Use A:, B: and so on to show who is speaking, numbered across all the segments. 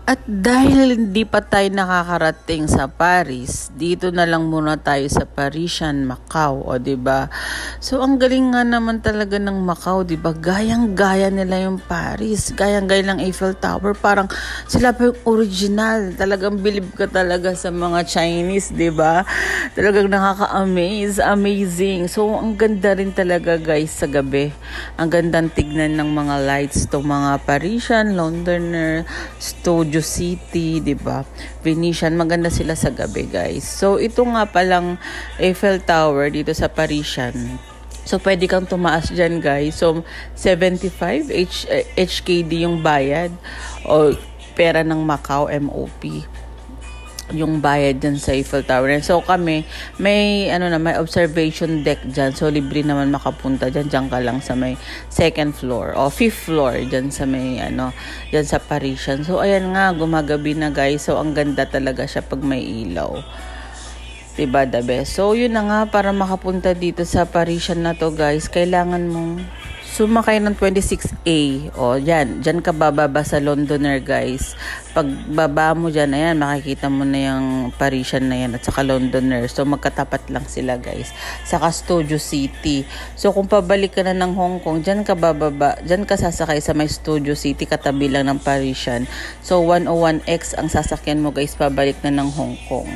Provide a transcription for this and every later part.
A: At dahil hindi pa tayo nakakarating sa Paris, dito na lang muna tayo sa Parisian, Macau, o 'di ba? So ang galing nga naman talaga ng Macau, 'di ba? Gayang-gaya nila yung Paris, gayang-gaya ng Eiffel Tower, parang sila pa yung original. Talagang believe ka talaga sa mga Chinese, 'di ba? Talagang nakaka-amaze, amazing. So ang ganda rin talaga guys sa gabi. Ang gandang tignan ng mga lights to mga Parisian, Londoner, Studio City, 'di ba? Venetian, maganda sila sa gabi, guys. So ito nga palang Eiffel Tower dito sa Parisian. So pwede kang tumaas diyan, guys. So 75 HKD yung bayad o pera ng Macau MOP yung bayad dyan sa Eiffel Tower. So kami, may observation deck dyan. So libre naman makapunta dyan. Dyan ka lang sa may second floor o fifth floor dyan sa may dyan sa Parisian. So ayan nga, gumagabi na guys. So ang ganda talaga siya pag may ilaw. Diba the best? So yun na nga, para makapunta dito sa Parisian na to guys, kailangan mong sumakay ng 26A. O, dyan ka bababa sa Londoner, guys. Pag baba mo dyan, ayan, makikita mo na yung Parisian na yan at saka Londoner. So, magkatapat lang sila, guys. Saka Studio City. So, kung pabalik ka na ng Hong Kong, dyan ka bababa, dyan ka sasakay sa may Studio City, katabi lang ng Parisian. So, 101X ang sasakyan mo, guys, pabalik na ng Hong Kong.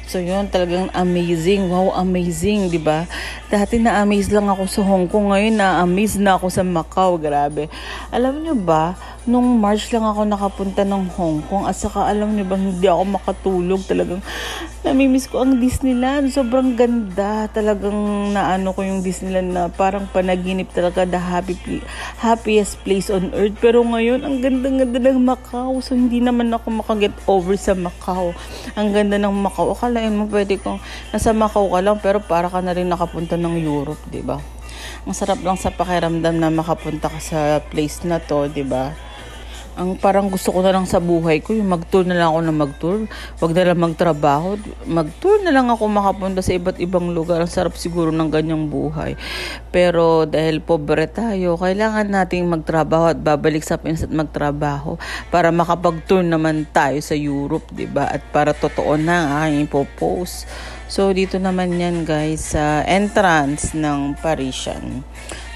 A: So yun, talagang amazing. Wow, amazing, di ba? Dati na-amaze lang ako sa Hong Kong. Ngayon, na-amaze na ako sa Macau. Grabe. Alam nyo ba, nung March lang ako nakapunta ng Hong Kong. At saka, alam nyo ba, hindi ako makatulog. Talagang, namimiss ko ang Disneyland. Sobrang ganda. Talagang naano ko yung Disneyland na parang panaginip talaga. The happiest place on earth. Pero ngayon, ang ganda-ganda ng Macau. So, hindi naman ako makaget over sa Macau. Ang ganda ng Macau. Akalain mo, pwede kong nasa Macau ka lang, pero para ka na rin nakapunta ng Europe, di ba? Ang sarap lang sa pakiramdam na makapunta ka sa place na to, di ba? Ang parang gusto ko na lang sa buhay ko, yung mag-tour na lang ako na mag-tour. Wag na lang magtrabaho. Mag-tour na lang ako makapunta sa iba't ibang lugar. Ang sarap siguro ng ganyang buhay. Pero dahil pobre tayo, kailangan nating magtrabaho at babalik sa Pinas at magtrabaho para makapag-tour naman tayo sa Europe, diba? At para totoo na ang aking ipopost. So, dito naman yan guys, sa entrance ng Parisian.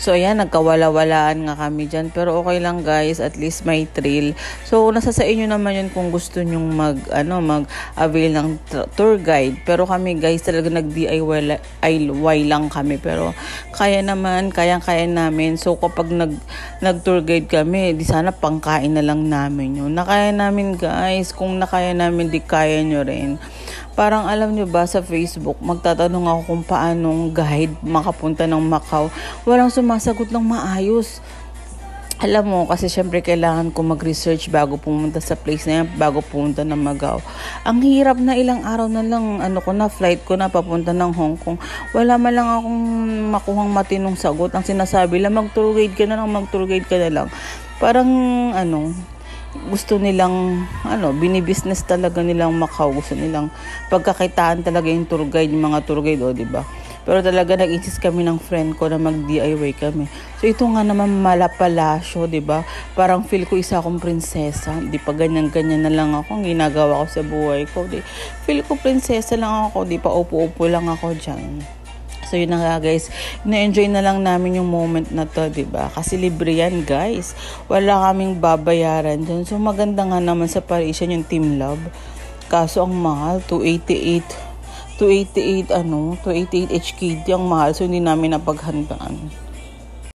A: So, ayan, nagkawala-walaan nga kami dyan. Pero okay lang guys, at least may trail. So, nasa sa inyo naman yun kung gusto nyong mag-avail ng tour guide. Pero kami guys, talaga nag-DIY lang kami. Pero kaya naman, kayang-kaya namin. So, kapag nag-tour guide kami, di sana pangkain na lang namin yun. Nakaya namin guys, kung nakaya namin, di kaya nyo rin. Parang alam nyo ba sa Facebook, magtatanong ako kung paanong guide makapunta ng Macau. Walang sumasagot ng maayos. Alam mo, kasi syempre kailangan ko mag-research bago pumunta sa place na yan, bago pumunta ng Macau. Ang hirap na, ilang araw na lang, flight ko na papunta ng Hong Kong. Wala man lang akong makuhang matinong sagot. Ang sinasabi lang, mag-tour guide ka na lang. Parang, gusto nilang binibusiness talaga nilang Macau, gusto nilang pagkakitaan talaga yung tour guide, yung mga tour guide, di ba? Pero talaga nag-insist kami ng friend ko na mag-DIY kami. So ito nga naman malapalasyo, di ba? Parang feel ko isa akong prinsesa. Di pa ganyan-ganyan na lang ako ang ginagawa ko sa buhay ko. Feel ko prinsesa lang ako, di pa upo-upo lang ako diyan. So yun na nga guys, na-enjoy na lang namin yung moment na to, diba? Kasi libre yan guys, wala kaming babayaran dyan. So maganda nga naman sa Parisian yung Team Love. Kaso ang mahal, 288 HKD ang mahal. So hindi namin napaghandaan.